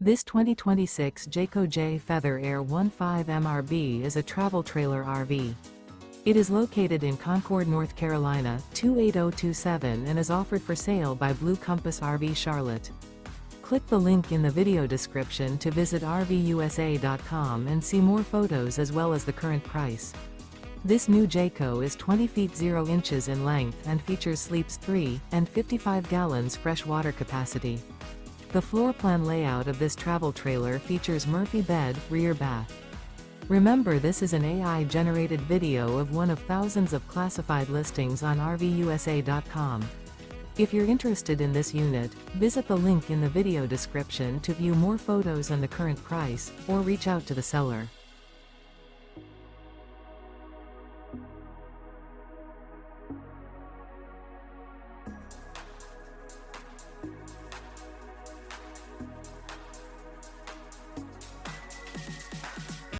This 2026 Jayco Jay Feather Air 15 MRB is a travel trailer RV. It is located in Concord, North Carolina, 28027 and is offered for sale by Blue Compass RV Charlotte. Click the link in the video description to visit RVUSA.com and see more photos as well as the current price. This new Jayco is 20 feet 0 inches in length and features sleeps 3 and 55 gallons fresh water capacity. The floor plan layout of this travel trailer features Murphy bed, rear bath. Remember, this is an AI-generated video of one of thousands of classified listings on RVUSA.com. If you're interested in this unit, visit the link in the video description to view more photos and the current price, or reach out to the seller.